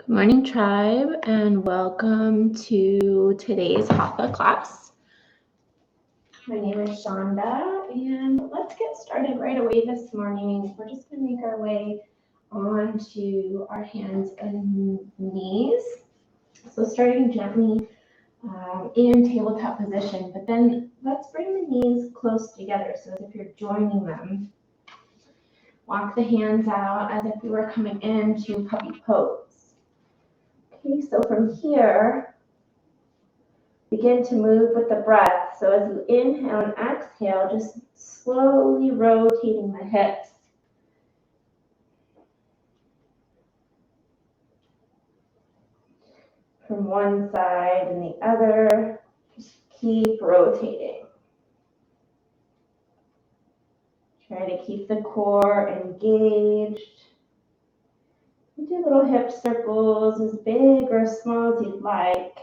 Good morning, tribe, and welcome to today's Hatha class. My name is Shonda, and let's get started right away this morning. We're just going to make our way onto our hands and knees. So starting gently in tabletop position, but then let's bring the knees close together so as if you're joining them. Walk the hands out as if we were coming into puppy pose. Okay, so from here, begin to move with the breath. So as you inhale and exhale, just slowly rotating the hips. From one side and the other, just keep rotating. Try to keep the core engaged. You do little hip circles, as big or as small as you'd like.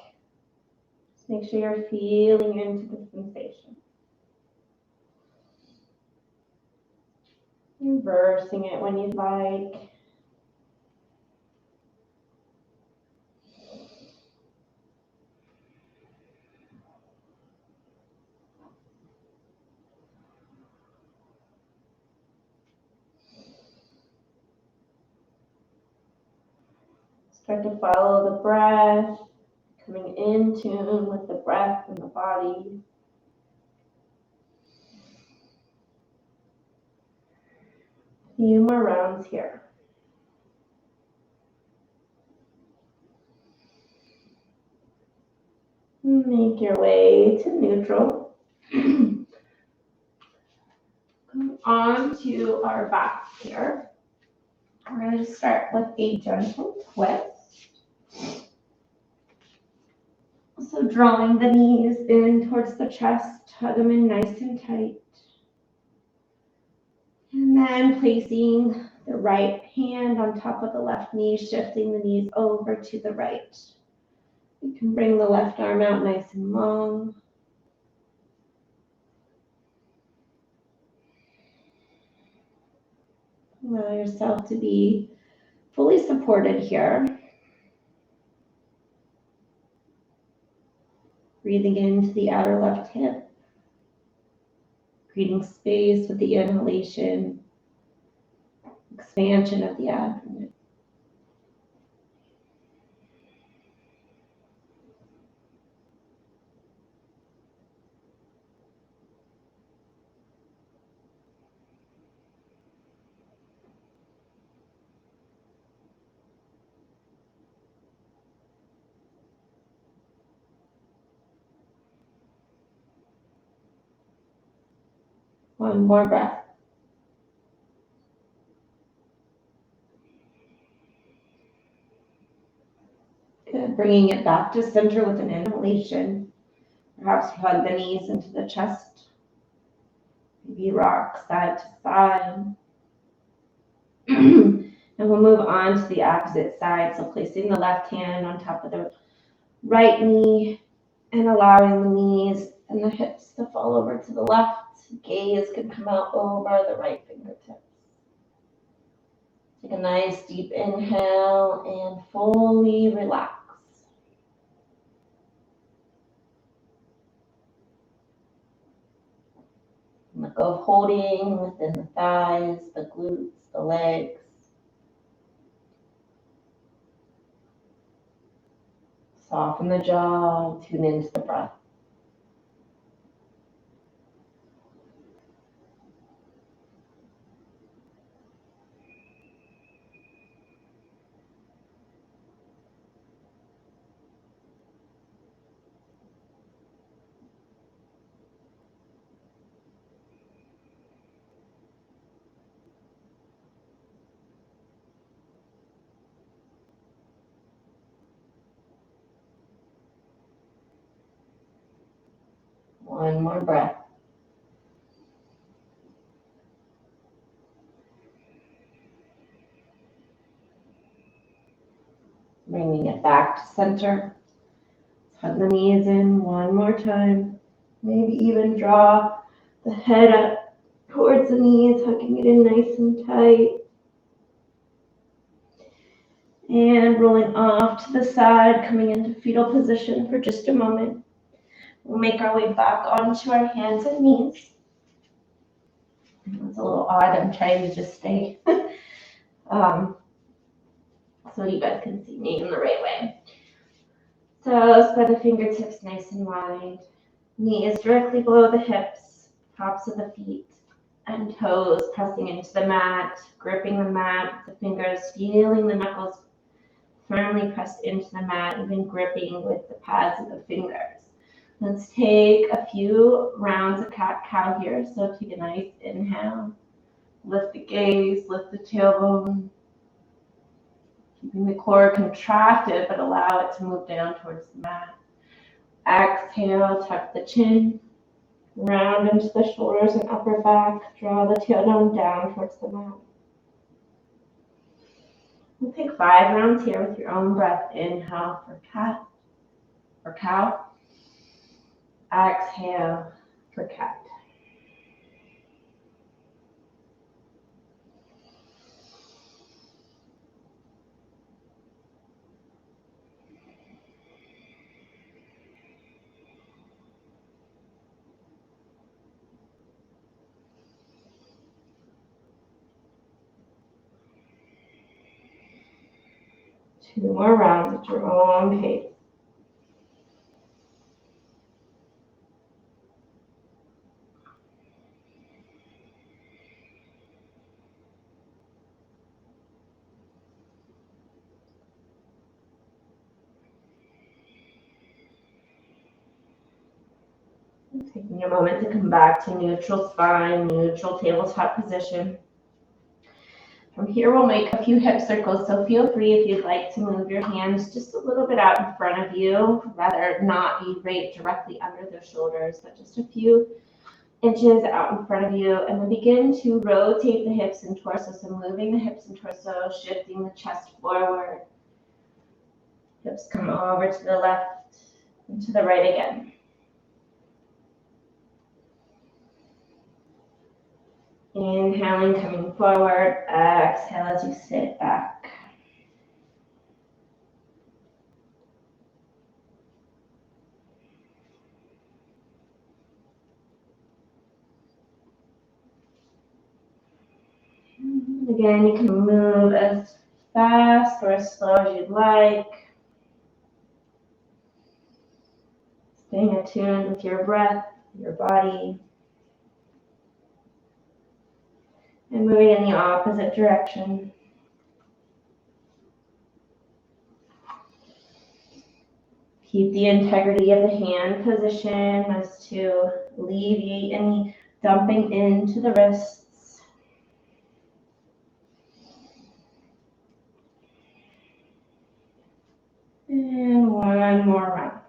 Just make sure you're feeling into the sensation. Reversing it when you'd like. Start to follow the breath, coming in tune with the breath and the body. A few more rounds here. Make your way to neutral. Come on to our back here. We're going to start with a gentle twist. So drawing the knees in towards the chest, hug them in nice and tight. And then placing the right hand on top of the left knee, shifting the knees over to the right. You can bring the left arm out nice and long. Allow yourself to be fully supported here. Breathing into the outer left hip. Creating space with the inhalation. Expansion of the abdomen. One more breath. Good. Bringing it back to center with an inhalation. Perhaps hug the knees into the chest. Maybe rock side to side. And we'll move on to the opposite side. So placing the left hand on top of the right knee and allowing the knees and the hips to fall over to the left. Gaze can come out over the right fingertips. Take a nice deep inhale and fully relax. Let go of holding within the thighs, the glutes, the legs. Soften the jaw, tune into the breath. One more breath. Bringing it back to center. Hug the knees in one more time. Maybe even draw the head up towards the knees, hugging it in nice and tight. And rolling off to the side, coming into fetal position for just a moment. We'll make our way back onto our hands and knees. It's a little odd, I'm trying to just stay so you guys can see me in the right way. So spread the fingertips nice and wide. Knees directly below the hips, tops of the feet, and toes pressing into the mat, gripping the mat with the fingers, feeling the knuckles firmly pressed into the mat, even gripping with the pads of the fingers. Let's take a few rounds of cat-cow here. So take a nice inhale. Lift the gaze, lift the tailbone. Keeping the core contracted, but allow it to move down towards the mat. Exhale, tuck the chin. Round into the shoulders and upper back. Draw the tailbone down towards the mat. We'll take 5 rounds here with your own breath. Inhale for cat or cow. Exhale for cat. Two more rounds at your own pace. Taking a moment to come back to neutral spine, neutral tabletop position. From here, we'll make a few hip circles, so feel free if you'd like to move your hands just a little bit out in front of you, rather not be right directly under the shoulders, but just a few inches out in front of you, and then begin to rotate the hips and torso, so moving the hips and torso, shifting the chest forward. Hips come over to the left and to the right again. Inhaling, coming forward. Exhale as you sit back. Again, you can move as fast or as slow as you'd like. Staying attuned with your breath, your body. And moving in the opposite direction. Keep the integrity of the hand position as to alleviate any dumping into the wrists. And one more round.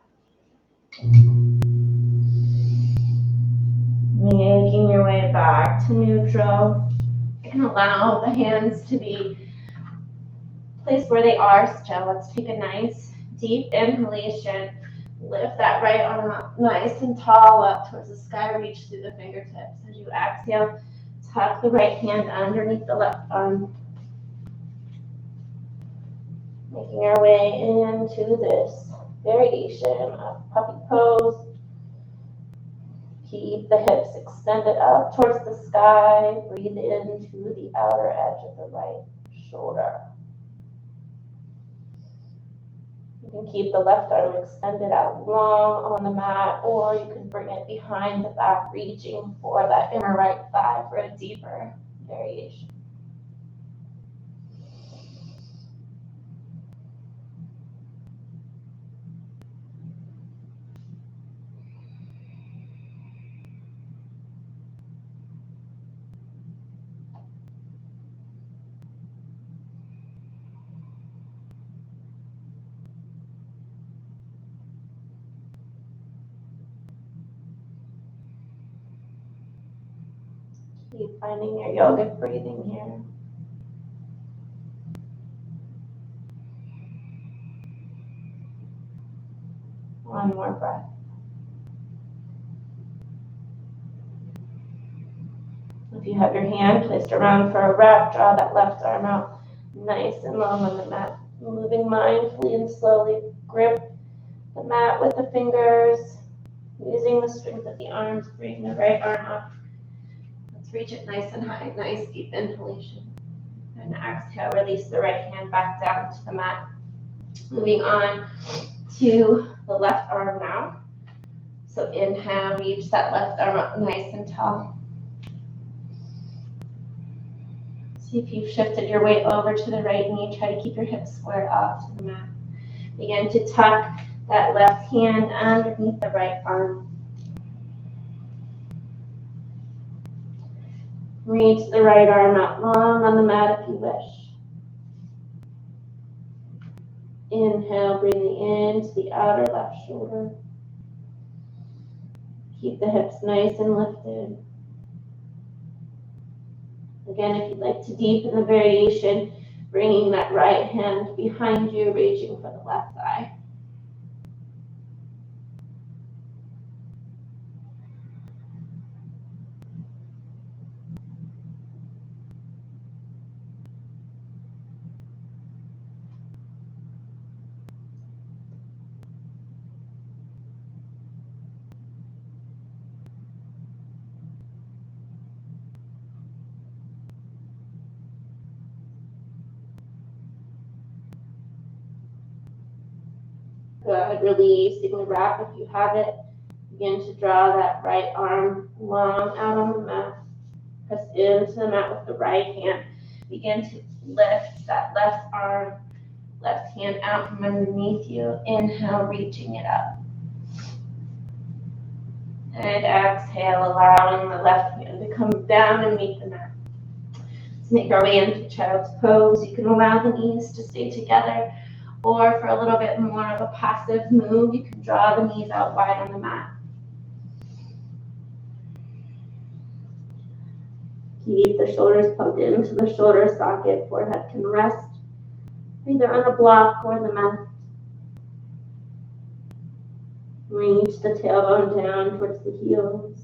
Making your way back to neutral. And allow the hands to be placed where they are still. Let's take a nice deep inhalation. Lift that right arm up nice and tall up towards the sky. Reach through the fingertips. As you exhale, tuck the right hand underneath the left arm. Making our way into this variation of puppy pose. Keep the hips extended up towards the sky. Breathe into the outer edge of the right shoulder. You can keep the left arm extended out long on the mat, or you can bring it behind the back, reaching for that inner right thigh for a deeper variation. Keep finding your yogic breathing here. One more breath. If you have your hand placed around for a wrap, draw that left arm out nice and long on the mat. Moving mindfully and slowly, grip the mat with the fingers, using the strength of the arms, bring the right arm up. Let's reach it nice and high, nice deep inhalation. And exhale, release the right hand back down to the mat. Moving on to the left arm now. So inhale, reach that left arm up nice and tall. See if you've shifted your weight over to the right knee. Try to keep your hips squared off to the mat. Begin to tuck that left hand underneath the right arm. Reach the right arm out long on the mat if you wish. Inhale, breathing into the outer left shoulder. Keep the hips nice and lifted. Again, if you'd like to deepen the variation, bringing that right hand behind you, reaching for the left thigh. Good. Releasing the wrap if you have it. Begin to draw that right arm long out on the mat. Press into the mat with the right hand. Begin to lift that left arm, left hand out from underneath you. Inhale, reaching it up. And exhale, allowing the left hand to come down and meet the mat. Let's make our way into Child's Pose. You can allow the knees to stay together, or for a little bit more of a passive move, you can draw the knees out wide on the mat. Keep the shoulders plugged into the shoulder socket. Forehead can rest either on a block or the mat. Reach the tailbone down towards the heels.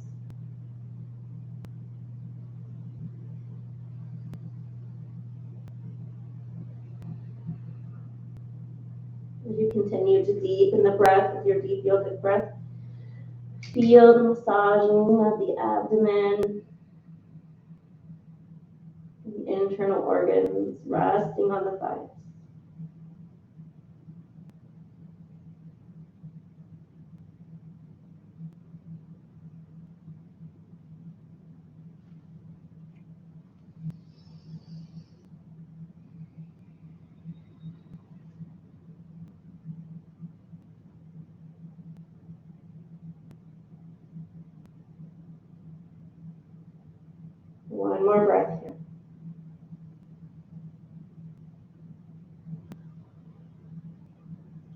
As you continue to deepen the breath with your deep yogic breath, feel the massaging of the abdomen, the internal organs resting on the thighs. One more breath here.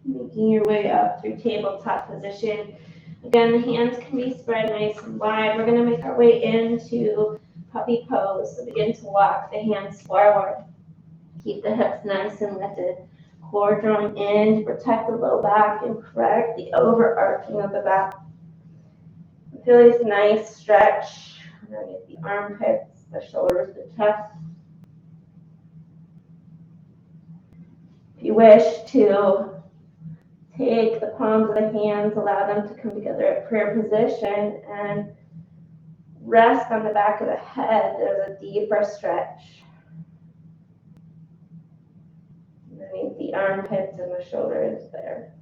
Making your way up through tabletop position. Again, the hands can be spread nice and wide. We're going to make our way into puppy pose. So begin to walk the hands forward. Keep the hips nice and lifted. Core drawing in to protect the low back and correct the overarching of the back. Feel this nice stretch underneath the armpits, the shoulders, the chest. If you wish to take the palms of the hands, allow them to come together at prayer position and rest on the back of the head. There's a deeper stretch underneath the armpits and the shoulders there.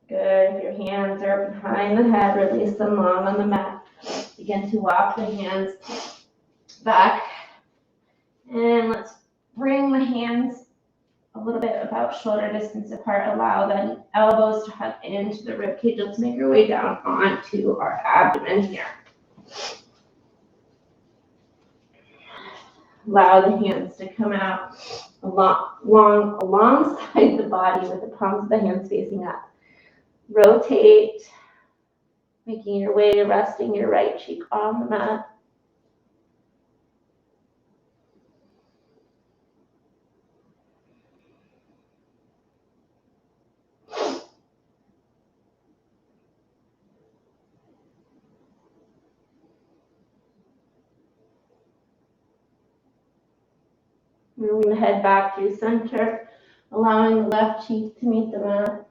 Good. If your hands are behind the head, release them long on the mat. Begin to walk the hands back. And let's bring the hands little bit about shoulder distance apart. Allow the elbows to hug into the rib cage. Let's make our way down onto our abdomen here. Allow the hands to come out alongside the body with the palms of the hands facing up. Rotate, making your way, resting your right cheek on the mat. Moving the head back through center, allowing the left cheek to meet the mat.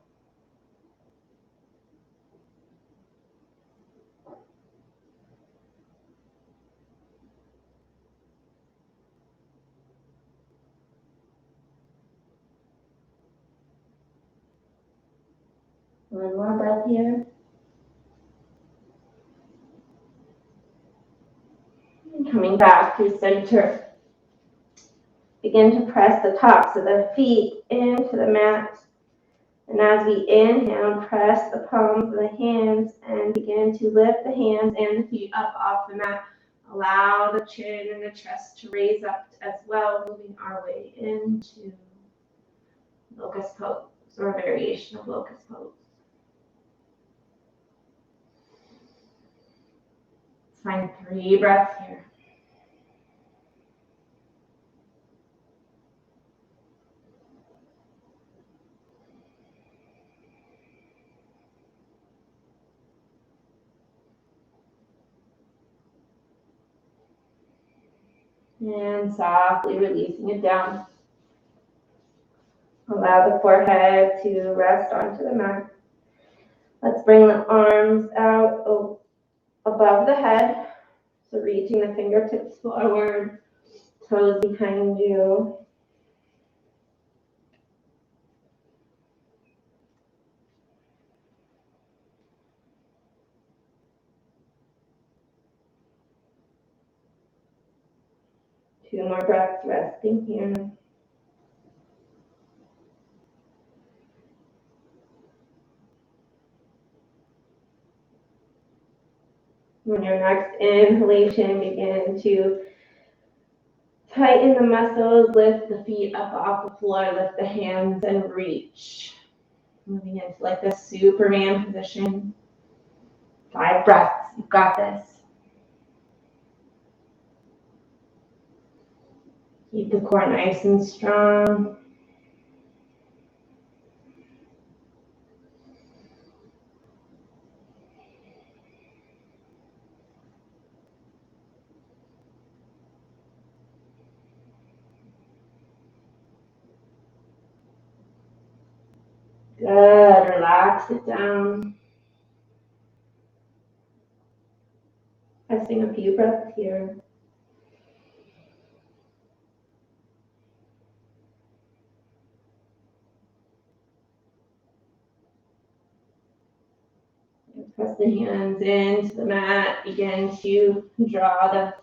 One more breath here. And coming back through center. Begin to press the tops of the feet into the mat. And as we inhale, press the palms of the hands and begin to lift the hands and the feet up off the mat. Allow the chin and the chest to raise up as well, moving our way into Locus Pose, or a variation of Locus Pose. Let's find 3 breaths here. And softly releasing it down. Allow the forehead to rest onto the mat. Let's bring the arms out above the head. So reaching the fingertips forward, toes behind you. Two more breaths resting here. On your next inhalation, begin to tighten the muscles, lift the feet up off the floor, lift the hands and reach. Moving into like the Superman position. 5 breaths, you've got this. Keep the core nice and strong. Good, relax it down. Pressing a few breaths here. Press the hands into the mat. Begin to draw the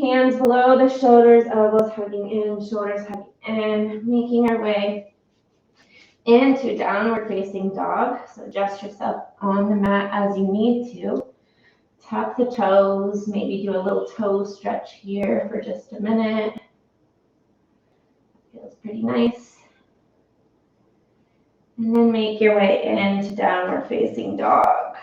hands below the shoulders, elbows hugging in, shoulders hugging in, making our way into downward facing dog. So adjust yourself on the mat as you need to. Tuck the toes, maybe do a little toe stretch here for just a minute. Feels pretty nice. And then make your way into downward facing dog.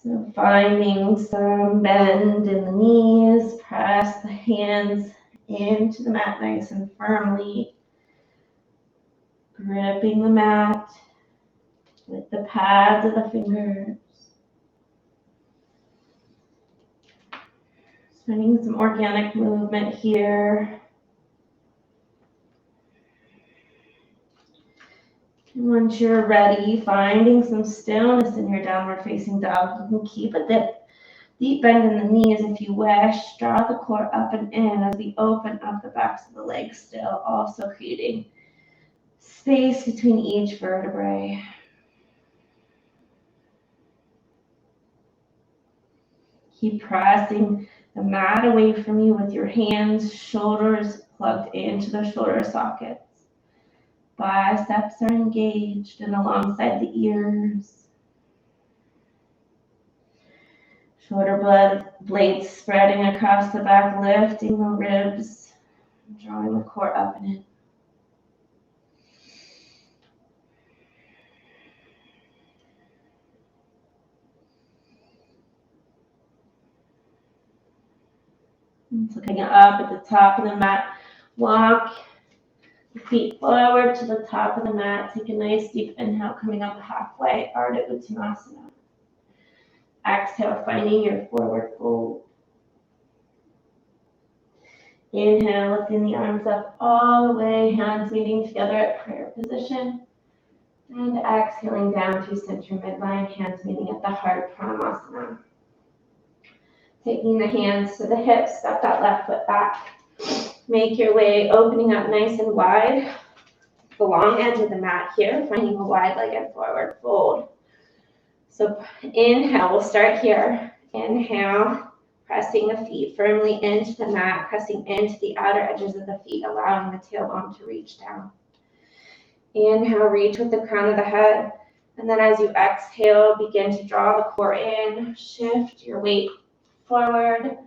So finding some bend in the knees, press the hands into the mat nice and firmly, gripping the mat with the pads of the fingers. Finding some organic movement here. And once you're ready, finding some stillness in your downward facing dog, you can keep a deep bend in the knees if you wish. Draw the core up and in as we open up the backs of the legs still, also creating space between each vertebrae. Keep pressing the mat away from you with your hands, shoulders plugged into the shoulder sockets. Biceps are engaged and alongside the ears. Shoulder blades spreading across the back, lifting the ribs, drawing the core up and in. Looking up at the top of the mat, walk the feet forward to the top of the mat. Take a nice deep inhale, coming up halfway, Ardha Uttanasana. Exhale, finding your forward fold. Inhale, lifting the arms up all the way, hands meeting together at prayer position. And exhaling down to center midline, hands meeting at the heart, Tripanasana. Taking the hands to the hips, step that left foot back. Make your way, opening up nice and wide. The long edge of the mat here, finding a wide-legged forward fold. So inhale, we'll start here. Inhale, pressing the feet firmly into the mat, pressing into the outer edges of the feet, allowing the tailbone to reach down. Inhale, reach with the crown of the head. And then as you exhale, begin to draw the core in. Shift your weight forward,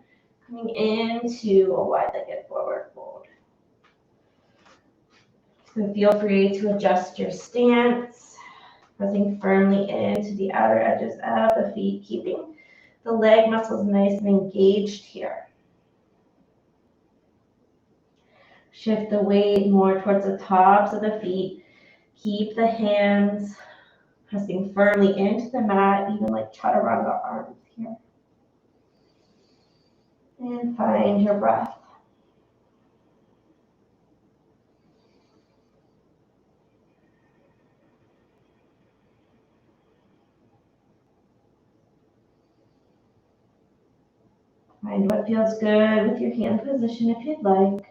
coming into a wide-legged forward fold. So feel free to adjust your stance, pressing firmly into the outer edges of the feet, keeping the leg muscles nice and engaged here. Shift the weight more towards the tops of the feet. Keep the hands pressing firmly into the mat, even like chaturanga arms here. And find your breath. Find what feels good with your hand position if you'd like.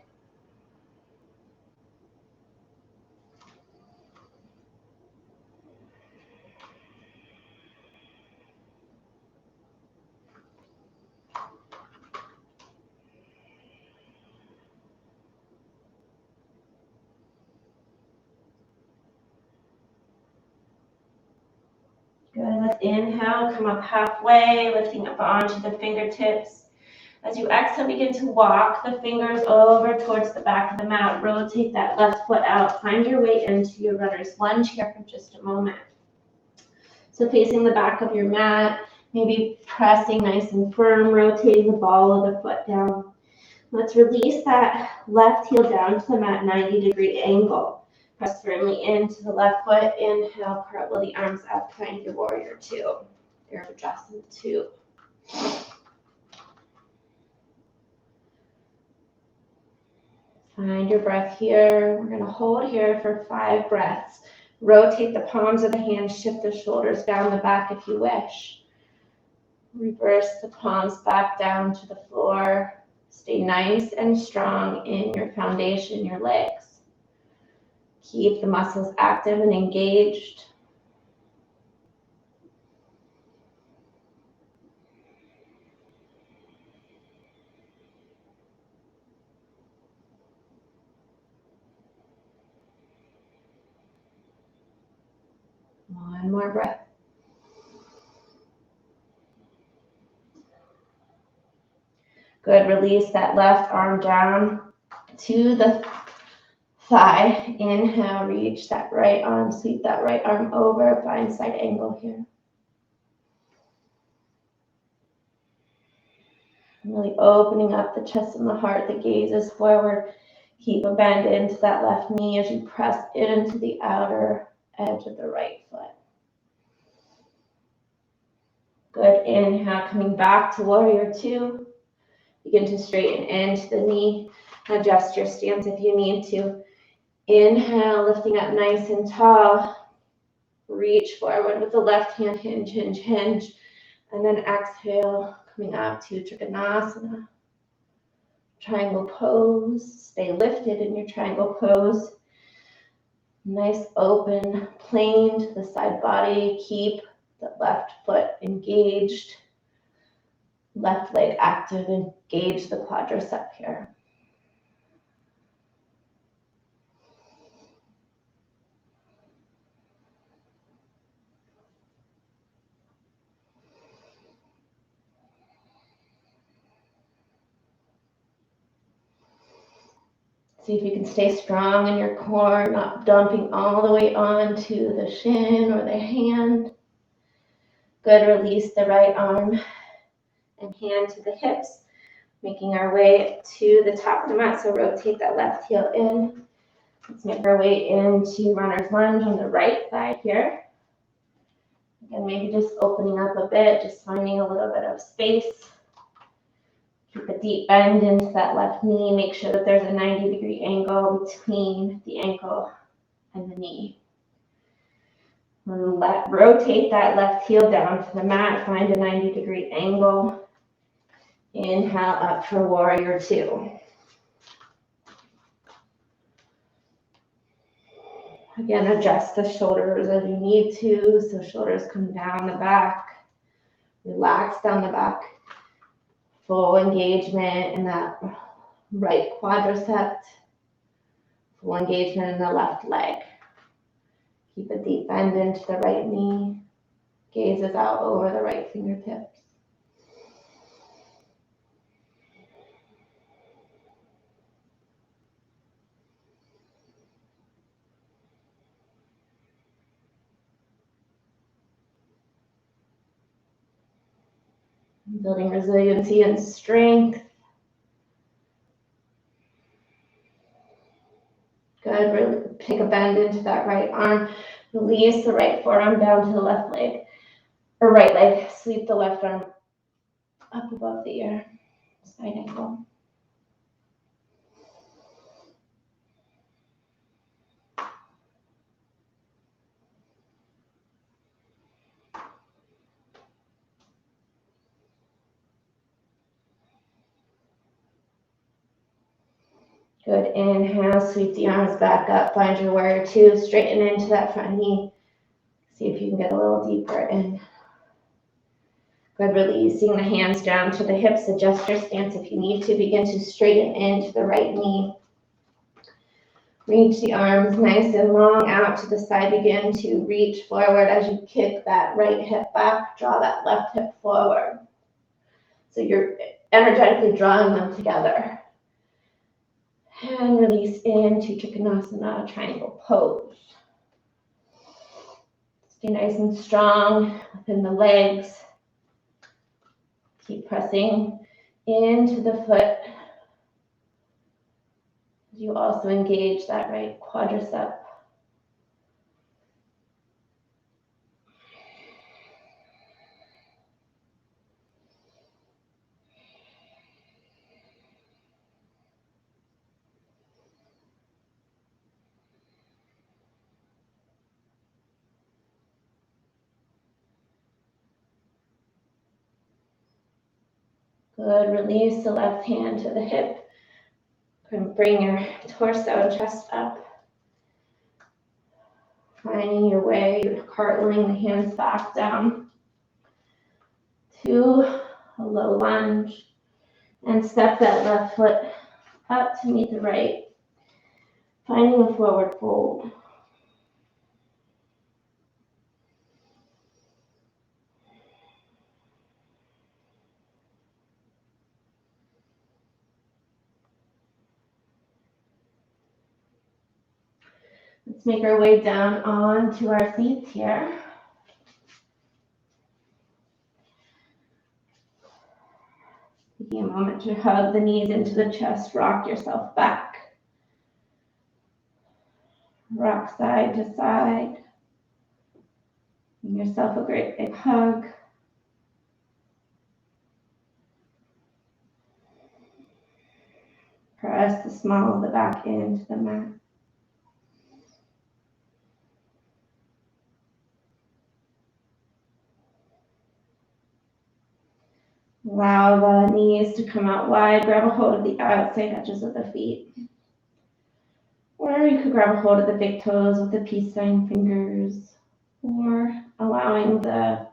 Good, let's inhale, come up halfway, lifting up onto the fingertips. As you exhale, begin to walk the fingers over towards the back of the mat. Rotate that left foot out. Find your way into your runner's lunge here for just a moment. So facing the back of your mat, maybe pressing nice and firm, rotating the ball of the foot down. Let's release that left heel down to the mat, 90-degree angle. Press firmly into the left foot. Inhale, cartwheel the arms up, find your warrior two, your Vajrasana two. Find your breath here. We're going to hold here for 5 breaths. Rotate the palms of the hands, shift the shoulders down the back if you wish. Reverse the palms back down to the floor. Stay nice and strong in your foundation, your legs. Keep the muscles active and engaged. One more breath. Good, release that left arm down to the thigh. Inhale, reach that right arm, sweep that right arm over, find side angle here. Really opening up the chest and the heart, the gaze is forward. Keep a bend into that left knee as you press into the outer edge of the right foot. Good, inhale, coming back to warrior two. Begin to straighten into the knee. Adjust your stance if you need to. Inhale, lifting up nice and tall. Reach forward with the left hand, hinge, hinge, hinge. And then exhale, coming up to Tripanasana. Triangle pose. Stay lifted in your triangle pose. Nice open plane to the side body. Keep the left foot engaged. Left leg active. Engage the quadricep here. See if you can stay strong in your core, not dumping all the way onto the shin or the hand. Good, release the right arm and hand to the hips, making our way to the top of the mat. So rotate that left heel in. Let's make our way into runner's lunge on the right side here. Again, maybe just opening up a bit, just finding a little bit of space. Keep a deep bend into that left knee. Make sure that there's a 90-degree angle between the ankle and the knee. And rotate that left heel down to the mat. Find a 90-degree angle. Inhale up for warrior two. Again, adjust the shoulders as you need to. So shoulders come down the back. Relax down the back. Full engagement in that right quadricep. Full engagement in the left leg. Keep a deep bend into the right knee. Gazes out over the right fingertips. Building resiliency and strength. Good, really take a bend into that right arm. Release the right forearm down to the left leg, or right leg. Sweep the left arm up above the ear, side angle. Good, inhale, sweep the arms back up, find your warrior two, straighten into that front knee. See if you can get a little deeper in. Good, releasing the hands down to the hips, adjust your stance if you need to, begin to straighten into the right knee. Reach the arms nice and long out to the side, begin to reach forward as you kick that right hip back, draw that left hip forward. So you're energetically drawing them together. And release into Tripanasana, triangle pose. Stay nice and strong within the legs. Keep pressing into the foot. You also engage that right quadricep. Good, release the left hand to the hip. Bring your torso and chest up. Finding your way, you're cartwheeling the hands back down to a low lunge. And step that left foot up to meet the right. Finding a forward fold. Let's make our way down onto our seats here. Taking a moment to hug the knees into the chest, rock yourself back. Rock side to side. Give yourself a great big hug. Press the small of the back into the mat. Allow the knees to come out wide. Grab a hold of the outside edges of the feet. Or you could grab a hold of the big toes with the peace sign fingers. Or allowing the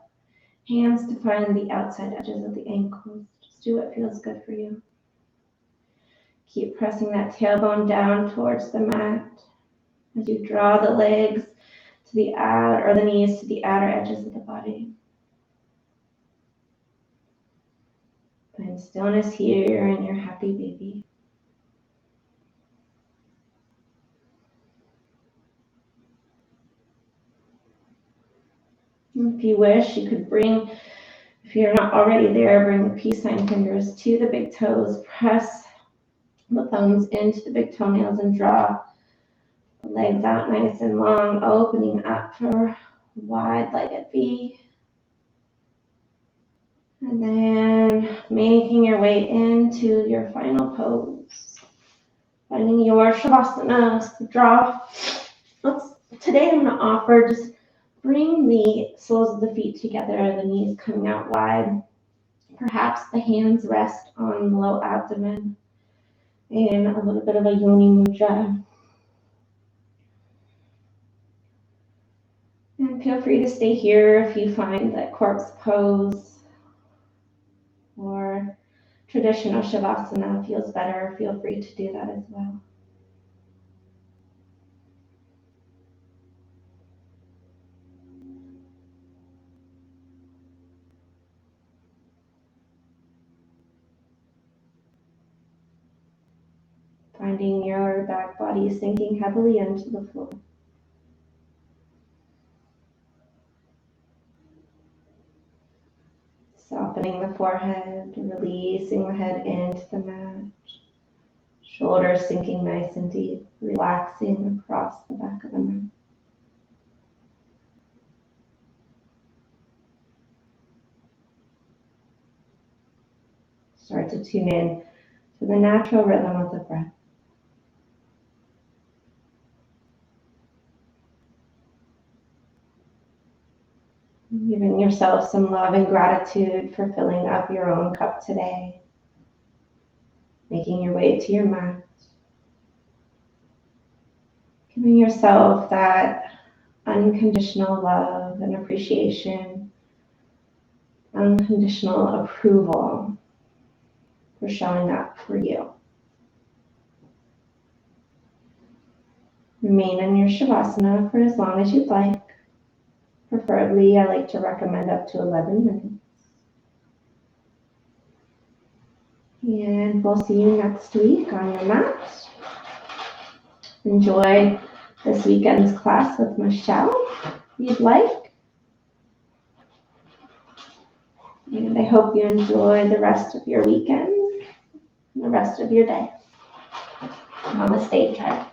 hands to find the outside edges of the ankles. Just do what feels good for you. Keep pressing that tailbone down towards the mat as you draw the legs to the outer, or the knees to the outer edges of the body. Find stillness here in your happy baby. If you wish, you could bring, if you're not already there, bring the peace sign fingers to the big toes. Press the thumbs into the big toenails and draw the legs out nice and long, opening up for wide-legged V. And then making your way into your final pose. Finding your Shavasana, draw. Today I'm going to offer just bring the soles of the feet together, the knees coming out wide. Perhaps the hands rest on the low abdomen and a little bit of a yoni mudra. And feel free to stay here if you find that corpse pose or traditional Shavasana feels better. Feel free to do that as well. Finding your back body sinking heavily into the floor. Softening the forehead, releasing the head into the mat. Shoulders sinking nice and deep, relaxing across the back of the mat. Start to tune in to the natural rhythm of the breath. Giving yourself some love and gratitude for filling up your own cup today. Making your way to your mat. Giving yourself that unconditional love and appreciation, unconditional approval for showing up for you. Remain in your Shavasana for as long as you'd like. Preferably, I like to recommend up to 11 minutes. And we'll see you next week on your mat. Enjoy this weekend's class with Michelle, if you'd like. And I hope you enjoy the rest of your weekend and the rest of your day. Namaste, child.